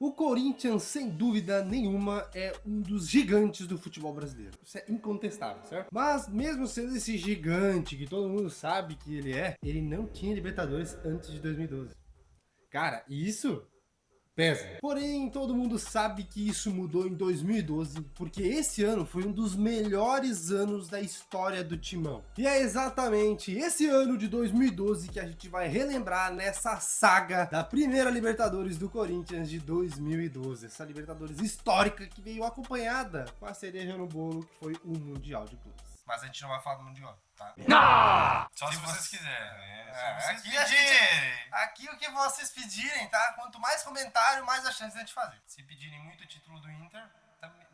O Corinthians, sem dúvida nenhuma, é um dos gigantes do futebol brasileiro. Isso é incontestável, certo? Mas mesmo sendo esse gigante que todo mundo sabe que ele é, ele não tinha Libertadores antes de 2012. Cara, isso pesa. Porém, todo mundo sabe que isso mudou em 2012, porque esse ano foi um dos melhores anos da história do Timão. E é exatamente esse ano de 2012 que a gente vai relembrar nessa saga da primeira Libertadores do Corinthians de 2012. Essa Libertadores histórica que veio acompanhada com a cereja no bolo, que foi o Mundial de Clubes. Mas a gente não vai falar do Mundial, tá? Não! Só se vocês quiserem. Aqui o que vocês pedirem, tá? Quanto mais comentário, mais a chance de a gente fazer. Se pedirem muito o título do Inter,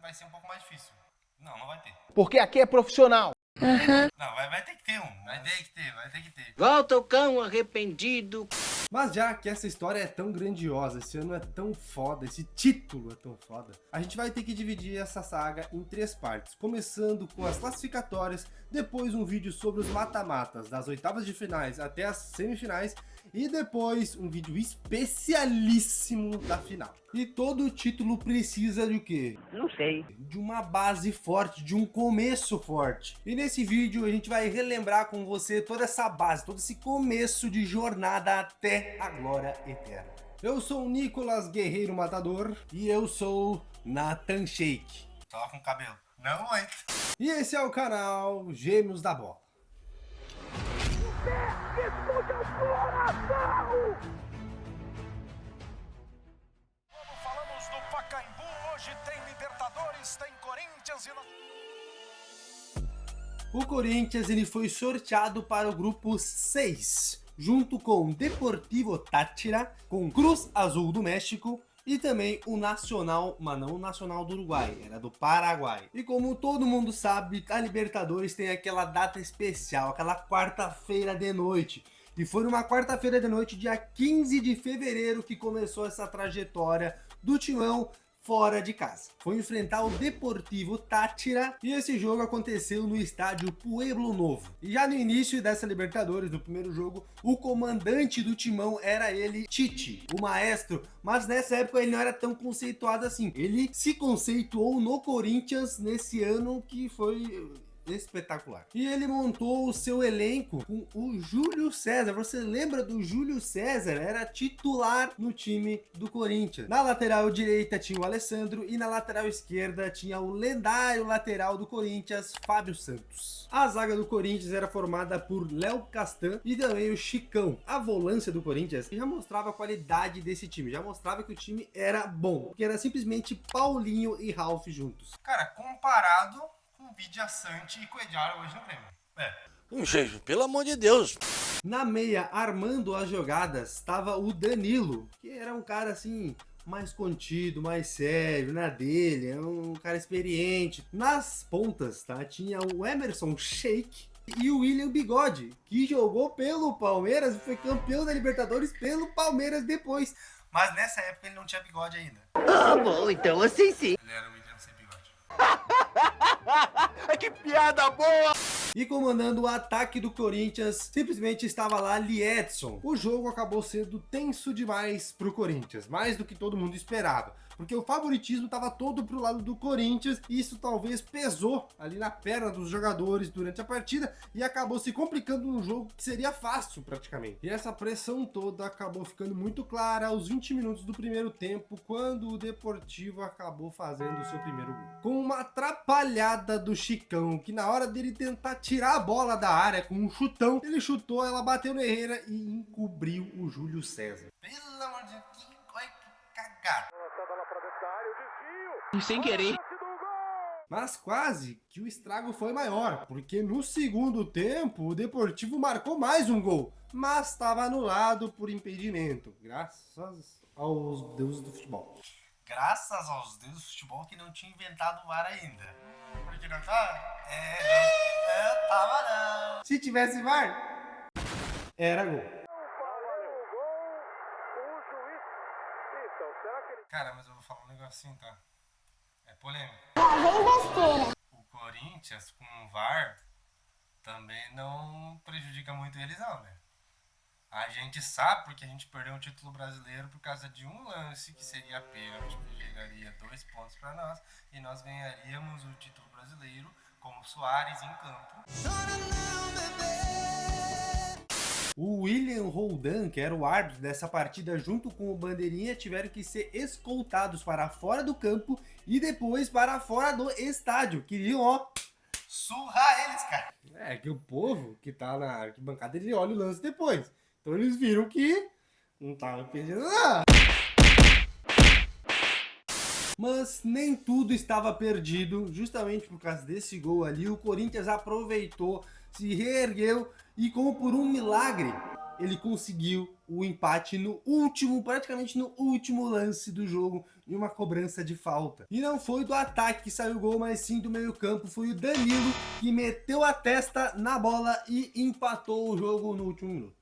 vai ser um pouco mais difícil. Não vai ter. Porque aqui é profissional. Não, vai ter que ter um. Vai ter que ter. Volta o cão arrependido. Mas já que essa história é tão grandiosa, esse ano é tão foda, esse título é tão foda, a gente vai ter que dividir essa saga em 3 partes, começando com as classificatórias, depois um vídeo sobre os mata-matas, das oitavas de finais até as semifinais, e depois um vídeo especialíssimo da final. E todo título precisa de o quê? Não sei. De uma base forte, de um começo forte. E nesse vídeo a gente vai relembrar com você toda essa base, todo esse começo de jornada até a glória eterna. Eu sou o Nicolas Guerreiro Matador e eu sou Nathan Shake. Tava com cabelo. Não muito. E esse é o canal Gêmeos da Bola. Falamos do Pacaembu, hoje tem Libertadores, tem Corinthians e... O Corinthians ele foi sorteado para o grupo 6, junto com Deportivo Táchira, com Cruz Azul do México e também o Nacional, mas não o Nacional do Uruguai, era do Paraguai. E como todo mundo sabe, a Libertadores tem aquela data especial, aquela quarta-feira de noite. E foi numa quarta-feira de noite, dia 15 de fevereiro, que começou essa trajetória do Timão fora de casa. Foi enfrentar o Deportivo Táchira e esse jogo aconteceu no estádio Pueblo Novo. E já no início dessa Libertadores, no primeiro jogo, o comandante do Timão era ele, Tite, o maestro, mas nessa época ele não era tão conceituado assim. Ele se conceituou no Corinthians nesse ano que foi espetacular. E ele montou o seu elenco com o Júlio César. Você lembra do Júlio César? Era titular no time do Corinthians. Na lateral direita tinha o Alessandro e na lateral esquerda tinha o lendário lateral do Corinthians, Fábio Santos. A zaga do Corinthians era formada por Léo Castan e também o Chicão. A volância do Corinthians já mostrava a qualidade desse time, já mostrava que o time era bom, porque era simplesmente Paulinho e Ralf juntos. Cara, comparado com Vidia Sante e Coediar hoje no Grêmio. Gente, pelo amor de Deus. Na meia, armando as jogadas, estava o Danilo, que era um cara assim, mais contido, mais sério, na dele, é um cara experiente. Nas pontas, tá, tinha o Emerson Sheik e o William Bigode, que jogou pelo Palmeiras e foi campeão da Libertadores pelo Palmeiras depois. Mas nessa época ele não tinha bigode ainda. Ah, bom, então assim sim. Ele era o William sem bigode. Que piada boa! E comandando o ataque do Corinthians, simplesmente estava lá Liedson. O jogo acabou sendo tenso demais pro Corinthians, mais do que todo mundo esperava, porque o favoritismo estava todo pro lado do Corinthians e isso talvez pesou ali na perna dos jogadores durante a partida e acabou se complicando num jogo que seria fácil praticamente. E essa pressão toda acabou ficando muito clara aos 20 minutos do primeiro tempo, quando o Deportivo acabou fazendo o seu primeiro gol. Com uma atrapalhada do Chicão, que na hora dele tentar tirar a bola da área com um chutão, ele chutou, ela bateu no Herrera e encobriu o Júlio César. Pelo amor de Deus, que cagada. Sem querer. Mas quase que o estrago foi maior, porque no segundo tempo o Deportivo marcou mais um gol, mas estava anulado por impedimento, graças aos deuses do futebol. Graças aos deuses do futebol que não tinha inventado o VAR ainda. Porque não tá? Não tava não. Se tivesse VAR, era gol. Cara, mas eu vou falar um negocinho, tá? É polêmico. O Corinthians com o VAR também não prejudica muito eles não, né? A gente sabe porque a gente perdeu o título brasileiro por causa de um lance que seria pênalti, que chegaria 2 pontos para nós e nós ganharíamos o título brasileiro com o Soares em campo. O William Roldan, que era o árbitro dessa partida, junto com o Bandeirinha, tiveram que ser escoltados para fora do campo e depois para fora do estádio. Queriam, ó, Surrar eles, cara. é que o povo que tá na arquibancada, ele olha o lance depois. Então eles viram que não tava perdendo nada. Mas nem tudo estava perdido. Justamente por causa desse gol ali, o Corinthians aproveitou, se reergueu e, como por um milagre, ele conseguiu o empate no último, praticamente no último lance do jogo, em uma cobrança de falta. E não foi do ataque que saiu o gol, mas sim do meio-campo. Foi o Danilo que meteu a testa na bola e empatou o jogo no último minuto.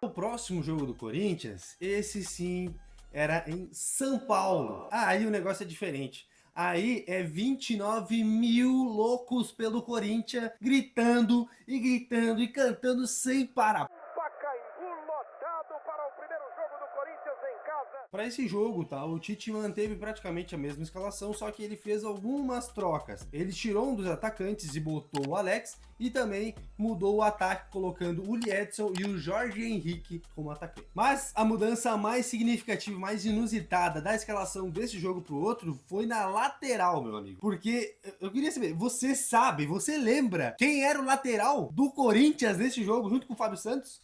O próximo jogo do Corinthians, esse sim era em São Paulo. Aí o negócio é diferente. Aí é 29 mil loucos pelo Corinthians, gritando e cantando sem parar. Pacaembu lotado para o primeiro jogo do Corinthians em casa. Para esse jogo, tá, o Tite manteve praticamente a mesma escalação, só que ele fez algumas trocas. Ele tirou um dos atacantes e botou o Alex, e também mudou o ataque, colocando o Liedson e o Jorge Henrique como atacante. Mas a mudança mais significativa, mais inusitada da escalação desse jogo pro outro foi na lateral, meu amigo. Porque eu queria saber, você sabe, você lembra quem era o lateral do Corinthians nesse jogo, junto com o Fábio Santos?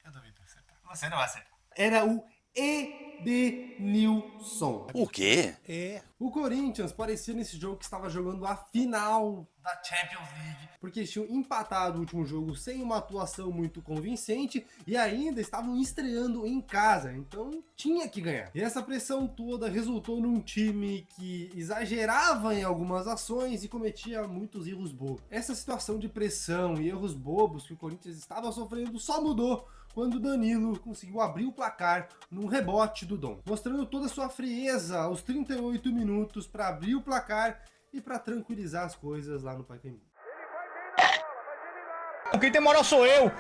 Eu duvido acertar. Você não vai acertar. Era o Edenilson. O quê? O Corinthians parecia nesse jogo que estava jogando a final, Da Champions League. porque eles tinham empatado o último jogo sem uma atuação muito convincente e ainda estavam estreando em casa, então tinha que ganhar. E essa pressão toda resultou num time que exagerava em algumas ações e cometia muitos erros bobos. Essa situação de pressão e erros bobos que o Corinthians estava sofrendo só mudou quando o Danilo conseguiu abrir o placar num rebote do Dom, mostrando toda a sua frieza aos 38 minutos para abrir o placar e para tranquilizar as coisas lá no Pacaembu. Quem tem moral sou eu.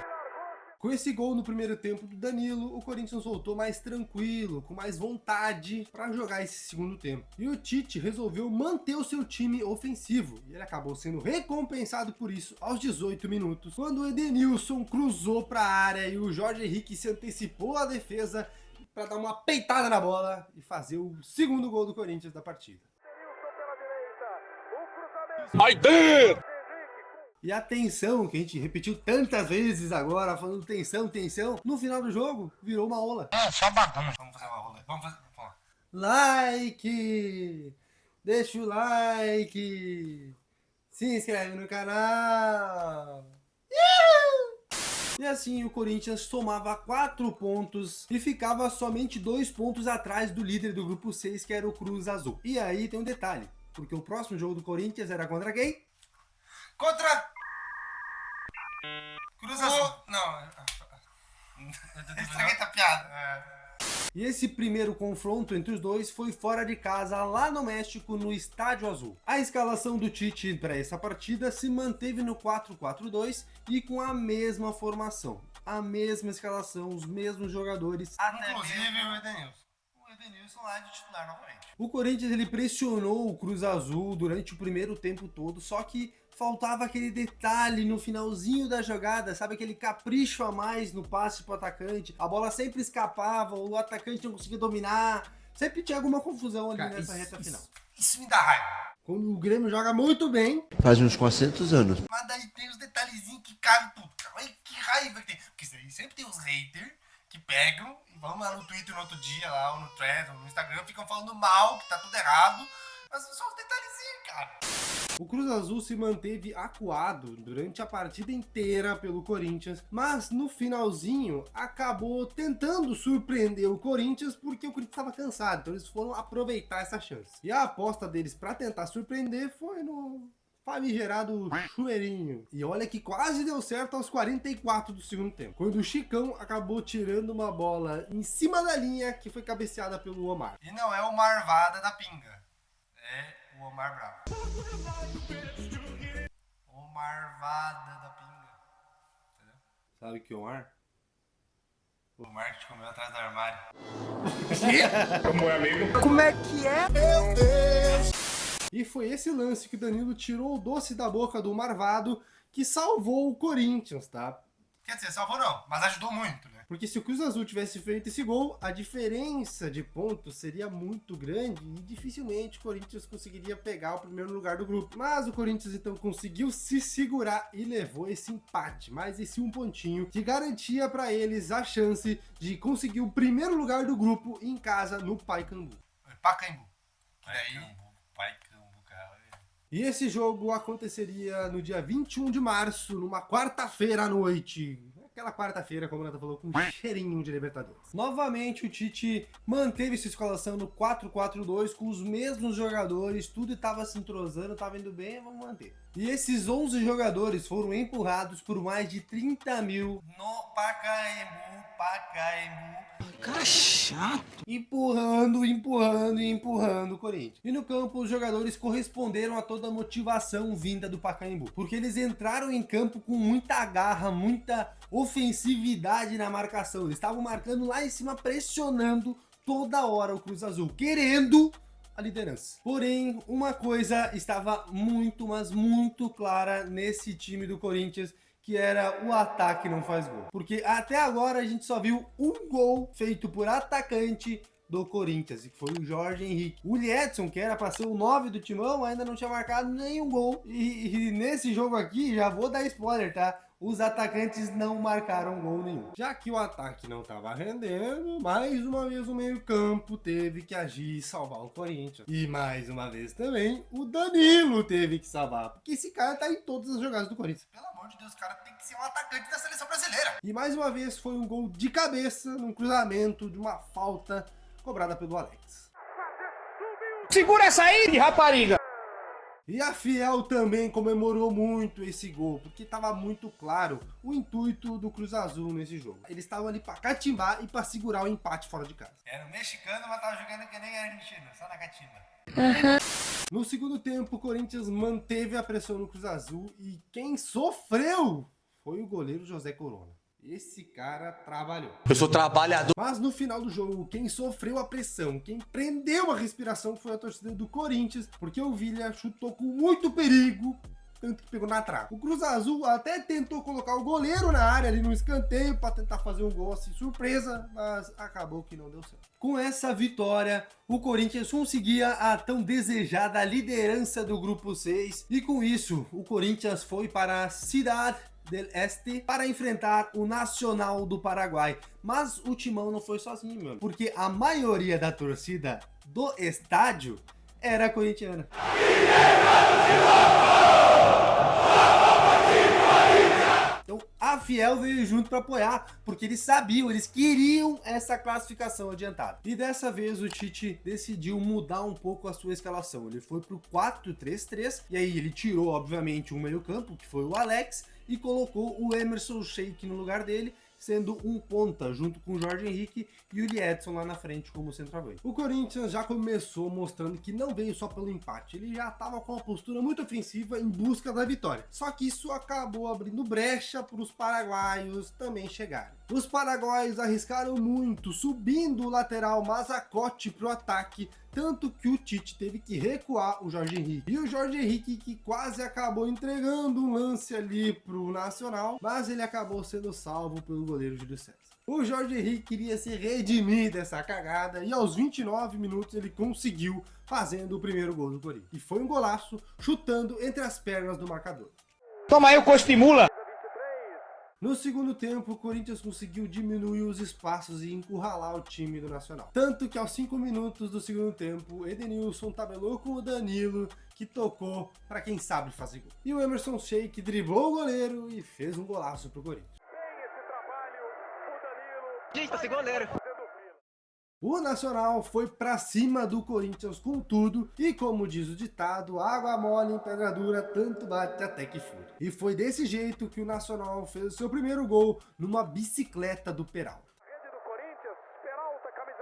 Com esse gol no primeiro tempo do Danilo, o Corinthians voltou mais tranquilo, com mais vontade para jogar esse segundo tempo. E o Tite resolveu manter o seu time ofensivo, e ele acabou sendo recompensado por isso aos 18 minutos, quando o Edenilson cruzou para a área e o Jorge Henrique se antecipou à defesa para dar uma peitada na bola e fazer o segundo gol do Corinthians da partida. I did! E a tensão, que a gente repetiu tantas vezes agora, falando tensão, tensão, no final do jogo, virou uma ola. Só bagunça. Vamos fazer uma rola. Vamos lá. Like! Deixa o like! Se inscreve no canal! E assim o Corinthians somava 4 pontos e ficava somente 2 pontos atrás do líder do grupo 6, que era o Cruz Azul. E aí tem um detalhe, porque o próximo jogo do Corinthians era contra quem? Contra Cruz Azul. Não. Eu estraguei a piada. E esse primeiro confronto entre os dois foi fora de casa, lá no México, no Estádio Azul. A escalação do Tite para essa partida se manteve no 4-4-2 e com a mesma formação. A mesma escalação, os mesmos jogadores. Inclusive o Edenilson. O Edenilson lá de titular novamente. O Corinthians ele pressionou o Cruz Azul durante o primeiro tempo todo, só que faltava aquele detalhe no finalzinho da jogada, sabe? Aquele capricho a mais no passe pro atacante. A bola sempre escapava, o atacante não conseguia dominar. Sempre tinha alguma confusão ali, cara, nessa reta final. Isso me dá raiva. Quando o Grêmio joga muito bem, Faz uns 400 anos. Mas daí tem os detalhezinhos que cabem tudo. Ai, que raiva que tem. Porque isso aí sempre tem os haters que pegam e vão lá no Twitter no outro dia, lá, ou no Thread, ou no Instagram, ficam falando mal, que tá tudo errado. Mas são os detalhezinhos, cara. o Cruz Azul se manteve acuado durante a partida inteira pelo Corinthians, mas no finalzinho acabou tentando surpreender o Corinthians porque o Corinthians estava cansado, então eles foram aproveitar essa chance. E a aposta deles para tentar surpreender foi no famigerado chuveirinho. E olha que quase deu certo aos 44 do segundo tempo, quando o Chicão acabou tirando uma bola em cima da linha que foi cabeceada pelo Omar. E não é o Marvada da Pinga, é o Omar Bravo. O Marvada da Pinga. Sabe o que é um ar? O Marcos comeu atrás do armário. Como é que é? E foi esse lance que o Danilo tirou o doce da boca do Marvado que salvou o Corinthians, tá? Quer dizer, salvou não, mas ajudou muito, né? Porque se o Cruz Azul tivesse feito esse gol, a diferença de pontos seria muito grande e dificilmente o Corinthians conseguiria pegar o primeiro lugar do grupo. Mas o Corinthians então conseguiu se segurar e levou esse empate, mais esse um pontinho que garantia para eles a chance de conseguir o primeiro lugar do grupo em casa no Pacaembu. Pacaembu. Pacaembu, cara. E esse jogo aconteceria no dia 21 de março, numa quarta-feira à noite. Aquela quarta-feira, como o Nata falou, com um cheirinho de Libertadores. Novamente, o Tite manteve sua escalação no 4-4-2, com os mesmos jogadores, tudo estava se entrosando, estava indo bem, vamos manter. E esses 11 jogadores foram empurrados por mais de 30 mil No Pacaembu. Cara chato. empurrando o Corinthians. E no campo, os jogadores corresponderam a toda a motivação vinda do Pacaembu, porque eles entraram em campo com muita garra, muita ofensividade na marcação. Eles estavam marcando lá em cima, pressionando toda hora o Cruz Azul, querendo a liderança. Porém, uma coisa estava muito, mas muito clara nesse time do Corinthians, que era o ataque não faz gol. Porque até agora a gente só viu um gol feito por atacante do Corinthians, e que foi o Jorge Henrique. O Liedson, que era para ser o 9 do timão, ainda não tinha marcado nenhum gol. E nesse jogo aqui, já vou dar spoiler, tá? Os atacantes não marcaram gol nenhum. Já que o ataque não estava rendendo, mais uma vez o meio-campo teve que agir e salvar o Corinthians. E mais uma vez também, o Danilo teve que salvar, porque esse cara tá em todas as jogadas do Corinthians. Pelo amor de Deus, o cara tem que ser um atacante da seleção brasileira. E mais uma vez foi um gol de cabeça, num cruzamento de uma falta cobrada pelo Alex. Segura essa aí, rapariga. E a Fiel também comemorou muito esse gol, porque estava muito claro o intuito do Cruz Azul nesse jogo. Eles estavam ali para catimbar e para segurar o empate fora de casa. Era um mexicano, mas tava jogando que nem argentino, só na catimba. No segundo tempo, o Corinthians manteve a pressão no Cruz Azul e quem sofreu foi o goleiro José Corona. Esse cara trabalhou. Eu sou trabalhador. Mas no final do jogo, quem sofreu a pressão, quem prendeu a respiração foi a torcida do Corinthians, porque o Villa chutou com muito perigo, tanto que pegou na trave. O Cruz Azul até tentou colocar o goleiro na área ali no escanteio para tentar fazer um gol assim, surpresa, mas acabou que não deu certo. Com essa vitória, o Corinthians conseguia a tão desejada liderança do Grupo 6 e com isso, o Corinthians foi para a Ciudad del Este para enfrentar o Nacional do Paraguai. Mas o Timão não foi sozinho, meu, porque a maioria da torcida do estádio era corintiana. Então a Fiel veio junto para apoiar, porque eles sabiam, eles queriam essa classificação adiantada. E dessa vez o Tite decidiu mudar um pouco a sua escalação. Ele foi pro 4-3-3 e aí ele tirou, obviamente, um meio-campo, que foi o Alex, e colocou o Emerson Sheik no lugar dele, sendo um ponta, junto com o Jorge Henrique e o Liedson lá na frente como centroavante. O Corinthians já começou mostrando que não veio só pelo empate, ele já estava com uma postura muito ofensiva em busca da vitória. Só que isso acabou abrindo brecha para os paraguaios também chegarem. Os paraguaios arriscaram muito, subindo o lateral Mazacote para o ataque, tanto que o Tite teve que recuar o Jorge Henrique. E o Jorge Henrique que quase acabou entregando um lance ali pro Nacional, mas ele acabou sendo salvo pelo goleiro Júlio César. O Jorge Henrique queria se redimir dessa cagada e aos 29 minutos ele conseguiu, fazendo o primeiro gol do Corinthians. E foi um golaço, chutando entre as pernas do marcador. Toma aí o Costimula. No segundo tempo, o Corinthians conseguiu diminuir os espaços e encurralar o time do Nacional. Tanto que aos 5 minutos do segundo tempo, Edenilson tabelou com o Danilo, que tocou para quem sabe fazer gol. E o Emerson Sheik driblou o goleiro e fez um golaço pro Corinthians. Gente, esse goleiro. O Nacional foi pra cima do Corinthians com tudo e, como diz o ditado, água mole em pedra dura, tanto bate até que fura. E foi desse jeito que o Nacional fez o seu primeiro gol numa bicicleta do Peralta. Rede do Corinthians, Peralta, camisa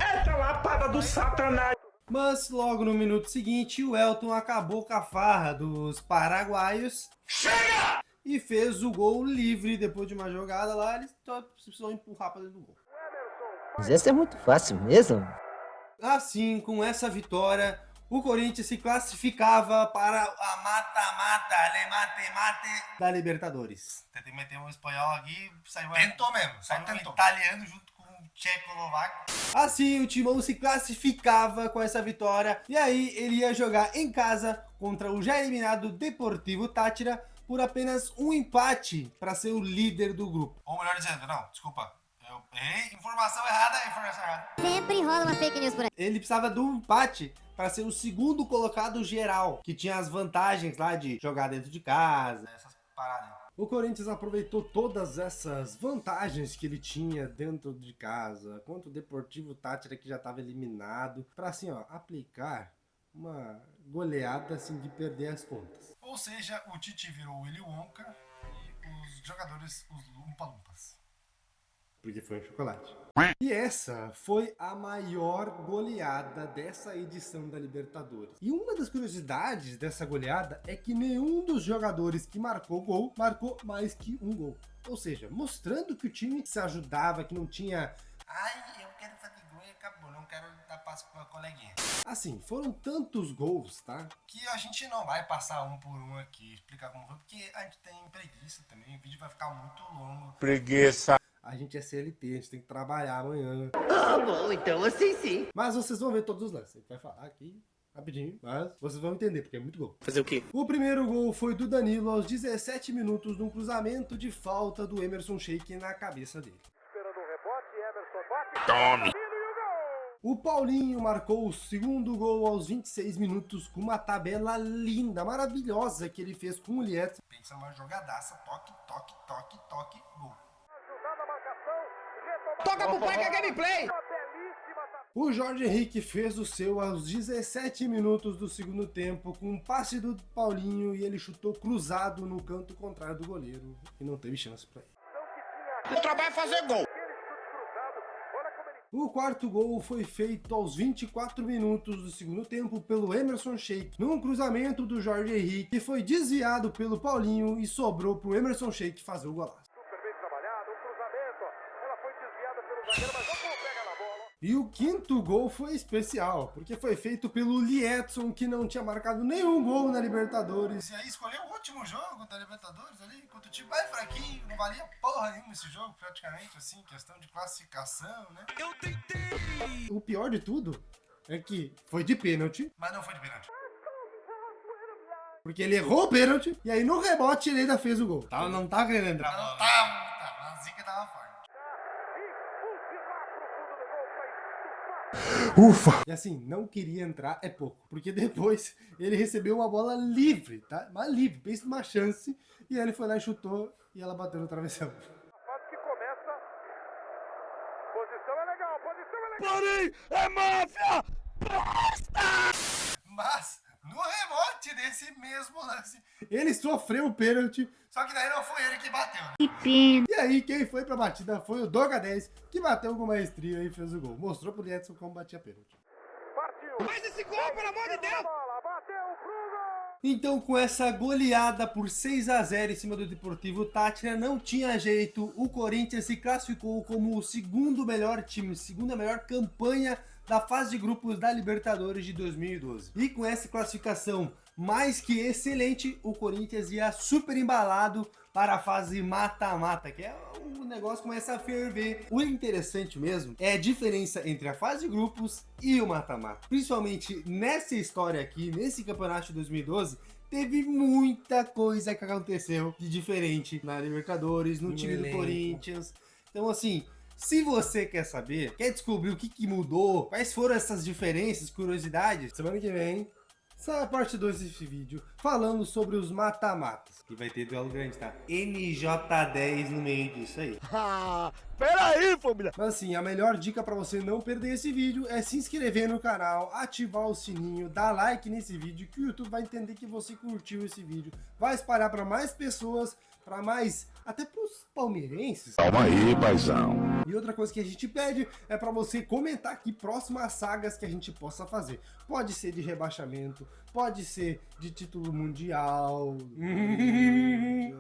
17. Eita lapada do satanás. Mas logo no minuto seguinte, o Elton acabou com a farra dos paraguaios. Chega! e fez o gol livre depois de uma jogada lá, ele só precisou empurrar para dentro do gol. Mas essa é muito fácil mesmo. Assim, com essa vitória, o Corinthians se classificava para a mata-mata, le mate-mate da Libertadores. Tentei meter um espanhol aqui, saiu. Tentou mesmo, saiu um italiano junto com um tchecoslovaco. Assim, o Timão se classificava com essa vitória e aí ele ia jogar em casa contra o já eliminado Deportivo Táchira por apenas um empate para ser o líder do grupo. Ou melhor dizendo, não, desculpa, eu errei, informação errada. Sempre rola uma fake news por aí. Ele precisava de um empate para ser o segundo colocado geral, que tinha as vantagens lá de jogar dentro de casa. Essas paradas aí. O Corinthians aproveitou todas essas vantagens que ele tinha dentro de casa, contra o Deportivo Táchira, que já estava eliminado, para assim, ó, aplicar uma goleada assim de perder as contas. Ou seja, o Tite virou o Willy Wonka e os jogadores os Lumpa-Lumpas. Porque foi um chocolate. E essa foi a maior goleada dessa edição da Libertadores. E uma das curiosidades dessa goleada é que nenhum dos jogadores que marcou gol marcou mais que um gol. Ou seja, mostrando que o time se ajudava, que não tinha... Ai, eu quero fazer gol e acabou, não quero dar passo pra coleguinha. Assim, foram tantos gols, tá? Que a gente não vai passar um por um aqui, explicar como foi, porque a gente tem preguiça também, o vídeo vai ficar muito longo. Preguiça. A gente é CLT, a gente tem que trabalhar amanhã. Ah, bom, então assim sim. Mas vocês vão ver todos os lances. A gente vai falar aqui rapidinho, mas vocês vão entender, porque é muito gol. Fazer o quê? O primeiro gol foi do Danilo aos 17 minutos num cruzamento de falta do Emerson Sheik na cabeça dele. Esperando o rebote, Emerson bate. Tome. O Paulinho marcou o segundo gol aos 26 minutos com uma tabela linda, maravilhosa que ele fez com o Lietz. Pensa numa jogadaça, toque, toque, toque, toque, gol. Ajudando a marcação. Toca pro pai que é gameplay. Uma belíssima. O Jorge Henrique fez o seu aos 17 minutos do segundo tempo com um passe do Paulinho e ele chutou cruzado no canto contrário do goleiro e não teve chance para ele. O trabalho é fazer gol. O quarto gol foi feito aos 24 minutos do segundo tempo pelo Emerson Sheik, num cruzamento do Jorge Henrique, que foi desviado pelo Paulinho e sobrou pro Emerson Sheik fazer o golaço. Super bem trabalhado, um cruzamento. Ela foi desviada pelo zagueiro, mas não pega na bola. E o quinto gol foi especial, porque foi feito pelo Lietson, que não tinha marcado nenhum gol na Libertadores. E aí escolheu o último jogo da Libertadores ali, contra o time mais fraquinho, não valia porra nenhuma esse jogo, praticamente, assim, questão de classificação, né? O pior de tudo é que foi de pênalti, Mas não foi de pênalti. porque ele errou o pênalti, e aí no rebote ele ainda fez o gol. Não tá querendo entrar. Não, tá, a zica tava forte. E assim, não queria entrar é pouco, porque depois ele recebeu uma bola livre, tá? Mas livre, pensa numa chance, e aí ele foi lá e chutou, e ela bateu no travessão. Quase que começa. Posição é legal, posição é legal. É máfia! Mas, no rebote desse mesmo lance, Ele sofreu o pênalti, só que daí não foi ele que bateu. e aí quem foi pra batida foi o Doga 10, que bateu com maestria e fez o gol. Mostrou pro Lietson como batia pênalti. Partiu. Faz esse gol, pelo amor de Deus. Bola, bateu pro gol. Então, com essa goleada por 6-0 em cima do Deportivo Táchira, não tinha jeito, o Corinthians se classificou como o segundo melhor time, segunda melhor campanha da fase de grupos da Libertadores de 2012. E com essa classificação mais que excelente, o Corinthians ia super embalado para a fase mata-mata, que é o negócio começa a ferver. O interessante mesmo é a diferença entre a fase de grupos e o mata-mata. Principalmente nessa história aqui, nesse campeonato de 2012, teve muita coisa que aconteceu de diferente na Libertadores, no time do Corinthians. Então assim, se você quer saber, quer descobrir o que mudou, quais foram essas diferenças, curiosidades, semana que vem sai a parte 2 desse vídeo falando sobre os mata-matas. E vai ter duelo grande, tá? NJ10 no meio disso aí. Peraí, família! Mas assim, a melhor dica pra você não perder esse vídeo é se inscrever no canal, ativar o sininho, dar like nesse vídeo, que o YouTube vai entender que você curtiu esse vídeo, vai espalhar pra mais pessoas para mais, até pros palmeirenses. Calma aí, paizão. E outra coisa que a gente pede é para você comentar aqui próximas sagas que a gente possa fazer. Pode ser de rebaixamento, pode ser de título mundial,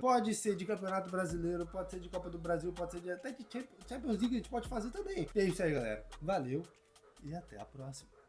pode ser de Campeonato Brasileiro, pode ser de Copa do Brasil, pode ser até de Champions League, a gente pode fazer também. E é isso aí, galera. Valeu e até a próxima.